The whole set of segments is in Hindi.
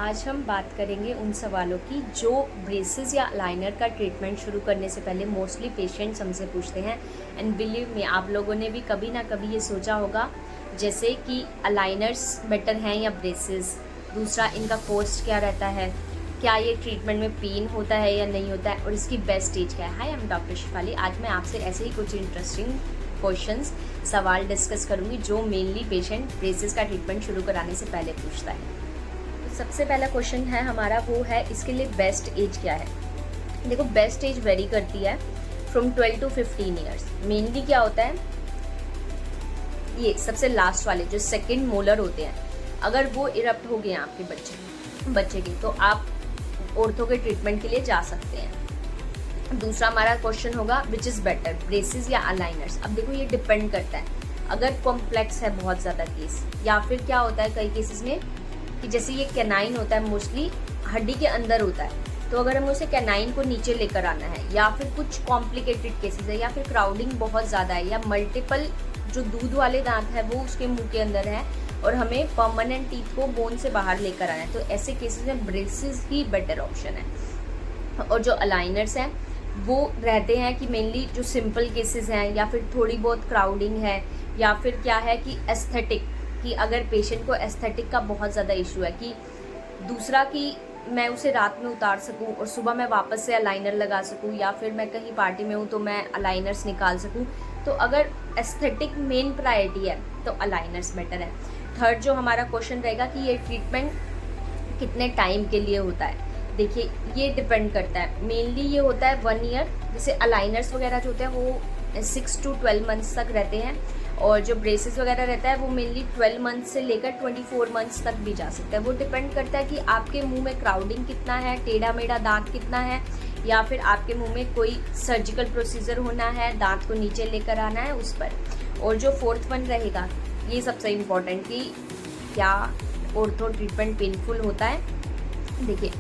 आज हम बात करेंगे उन सवालों की जो ब्रेसेस या अलाइनर का ट्रीटमेंट शुरू करने से पहले मोस्टली पेशेंट्स हमसे पूछते हैं। एंड बिलीव मी, आप लोगों ने भी कभी ना कभी ये सोचा होगा, जैसे कि अलाइनर्स बेटर हैं या ब्रेसेस, दूसरा इनका कॉस्ट क्या रहता है, क्या ये ट्रीटमेंट में पेन होता है या नहीं होता है, और इसकी बेस्ट स्टेज क्या है। हाय, आई एम डॉक्टर शिफाली। आज मैं आपसे ऐसे ही कुछ इंटरेस्टिंग क्वेश्चंस सवाल डिस्कस करूँगी जो मेनली पेशेंट ब्रेसेस का ट्रीटमेंट शुरू कराने से पहले पूछता है। सबसे पहला क्वेश्चन है हमारा, वो है इसके लिए बेस्ट एज क्या है। देखो, बेस्ट एज वेरी करती है फ्रॉम 12 to 15 ईयर्स। मेनली क्या होता है, ये सबसे लास्ट वाले जो सेकंड मोलर होते हैं, अगर वो इरप्ट हो गए आपके बच्चे के, तो आप ऑर्थो के ट्रीटमेंट के लिए जा सकते हैं। दूसरा हमारा क्वेश्चन होगा विच इज़ बेटर, ब्रेसेस या अलाइनर्स। अब देखो, ये डिपेंड करता है, अगर कॉम्प्लेक्स है बहुत ज़्यादा केस, या फिर क्या होता है कई केसेस में कि जैसे ये कैनाइन होता है, मोस्टली हड्डी के अंदर होता है, तो अगर हमें उसे कैनाइन को नीचे लेकर आना है, या फिर कुछ कॉम्प्लिकेटेड केसेस है, या फिर क्राउडिंग बहुत ज़्यादा है, या मल्टीपल जो दूध वाले दांत है वो उसके मुंह के अंदर है और हमें परमानेंट टीथ को बोन से बाहर लेकर आना है, तो ऐसे केसेस में ब्रेसेस ही बेटर ऑप्शन है। और जो अलाइनर्स हैं वो रहते हैं कि मेनली जो सिंपल केसेस हैं, या फिर थोड़ी बहुत क्राउडिंग है, या फिर क्या है कि एस्थेटिक, कि अगर पेशेंट को एस्थेटिक का बहुत ज़्यादा इशू है, कि दूसरा कि मैं उसे रात में उतार सकूं और सुबह मैं वापस से अलाइनर लगा सकूं, या फिर मैं कहीं पार्टी में हूं तो मैं अलाइनर्स निकाल सकूं, तो अगर एस्थेटिक मेन प्रायोरिटी है तो अलाइनर्स बेटर है। थर्ड जो हमारा क्वेश्चन रहेगा कि ये ट्रीटमेंट कितने टाइम के लिए होता है। देखिए, ये डिपेंड करता है, मेनली ये होता है 1 ईयर। जैसे अलाइनर्स वगैरह जो होते हैं वो 6 to 12 मंथ्स तक रहते हैं, और जो ब्रेसेस वगैरह रहता है वो मेनली 12 मंथ्स से लेकर 24 मंथ्स तक भी जा सकता है। वो डिपेंड करता है कि आपके मुंह में क्राउडिंग कितना है, टेढ़ा मेढ़ा दांत कितना है, या फिर आपके मुंह में कोई सर्जिकल प्रोसीजर होना है, दांत को नीचे लेकर आना है, उस पर। और जो फोर्थ वन रहेगा, ये सबसे इम्पोर्टेंट, कि क्या ऑर्थो ट्रीटमेंट पेनफुल होता है। देखिए,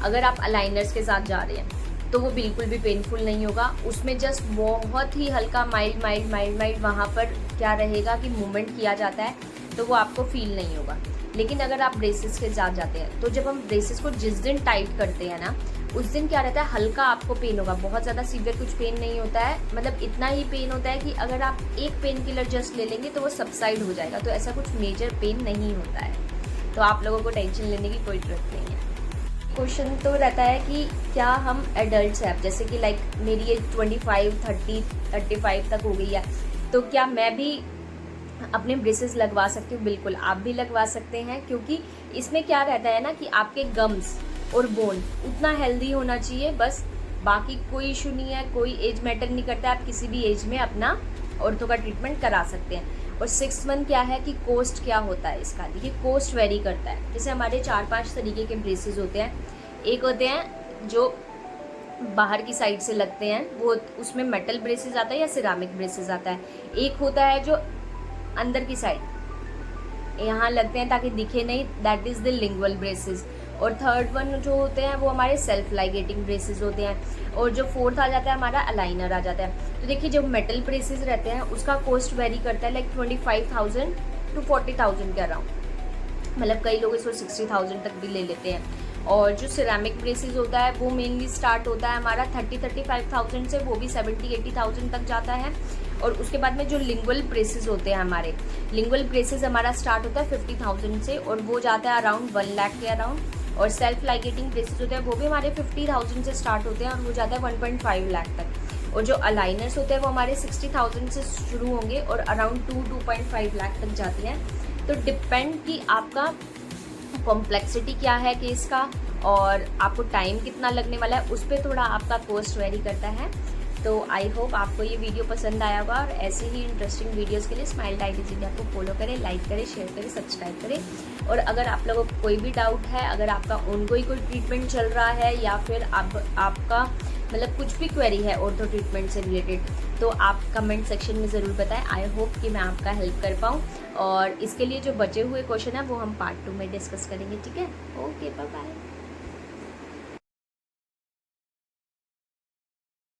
अगर आप अलाइनर्स के साथ जा रहे हैं तो वो बिल्कुल भी पेनफुल नहीं होगा, उसमें जस्ट बहुत ही हल्का माइल्ड वहाँ पर क्या रहेगा कि मूवमेंट किया जाता है, तो वो आपको फील नहीं होगा। लेकिन अगर आप ब्रेसेस के साथ जाते हैं, तो जब हम ब्रेसेस को जिस दिन टाइट करते हैं ना, उस दिन क्या रहता है, हल्का आपको पेन होगा, बहुत ज़्यादा सीवियर कुछ पेन नहीं होता है, मतलब इतना ही पेन होता है कि अगर आप एक पेन किलर जस्ट ले लेंगे तो वो सबसाइड हो जाएगा, तो ऐसा कुछ मेजर पेन नहीं होता है, तो आप लोगों को टेंशन लेने की कोई जरूरत नहीं है। क्वेश्चन तो रहता है कि क्या हम एडल्ट्स हैं, जैसे कि लाइक मेरी एज 25, 30, 35 तक हो गई है, तो क्या मैं भी अपने ब्रेसेस लगवा सकती हूँ? बिल्कुल, आप भी लगवा सकते हैं, क्योंकि इसमें क्या रहता है ना कि आपके गम्स और बोन उतना हेल्दी होना चाहिए, बस बाकी कोई इशू नहीं है, कोई एज मैटर नहीं करता है, आप किसी भी एज में अपना ऑर्थो का ट्रीटमेंट करा सकते हैं। और 6 मंथ क्या है कि कॉस्ट क्या होता है इसका। देखिए, कॉस्ट वेरी करता है, जैसे हमारे 4-5 तरीके के ब्रेसेस होते हैं। एक होते हैं जो बाहर की साइड से लगते हैं, वो उसमें मेटल ब्रेसेस आता है या सिरामिक ब्रेसेस आता है। एक होता है जो अंदर की साइड यहाँ लगते हैं ताकि दिखे नहीं, that is the lingual braces. और थर्ड वन जो होते हैं वो हमारे सेल्फ लाइगेटिंग ब्रेसेस होते हैं। और जो फोर्थ आ जाता है हमारा अलाइनर आ जाता है। तो देखिए, जो मेटल ब्रेसेस रहते हैं उसका कॉस्ट वेरी करता है, लाइक 25,000 to 40,000 के अराउंड, मतलब कई लोग इसको 60,000 तक भी ले लेते हैं। और जो सिरेमिक ब्रेसेस होता है वो मेनली स्टार्ट होता है हमारा 30-35,000 से, वो भी 70-80,000 तक जाता है। और उसके बाद में जो लिंगुअल ब्रेसेस होते हैं हमारे, लिंगुअल ब्रेसेस हमारा स्टार्ट होता है 50,000 से, और वो जाता है अराउंड 1 लाख के अराउंड। और सेल्फ लाइगेटिंग ब्रेसेस होते हैं वो भी हमारे 50,000 से स्टार्ट होते हैं, और वो जाता है 1.5 लाख तक। और जो अलाइनर्स होते हैं वो हमारे 60,000 से शुरू होंगे और अराउंड 2-2.5 लाख तक जाती हैं। तो डिपेंड कि आपका कॉम्प्लेक्सिटी क्या है केस का, और आपको टाइम कितना लगने वाला है, उस पर थोड़ा आपका कॉस्ट वेरी करता है। तो आई होप आपको ये वीडियो पसंद आया होगा, और ऐसे ही इंटरेस्टिंग वीडियोस के लिए स्माइल डाइट इंडिया को फॉलो करें, लाइक करें, शेयर करें, सब्सक्राइब करें। और अगर आप लोगों को कोई भी डाउट है, अगर आपका ऑनगोइंग कोई ट्रीटमेंट चल रहा है, या फिर आपका मतलब कुछ भी क्वेरी है ऑर्थो ट्रीटमेंट से रिलेटेड, तो आप कमेंट सेक्शन में ज़रूर बताएं। आई होप कि मैं आपका हेल्प कर पाऊँ, और इसके लिए जो बचे हुए क्वेश्चन हैं वो हम पार्ट 2 में डिस्कस करेंगे। ठीक है, ओके, बाय बाय।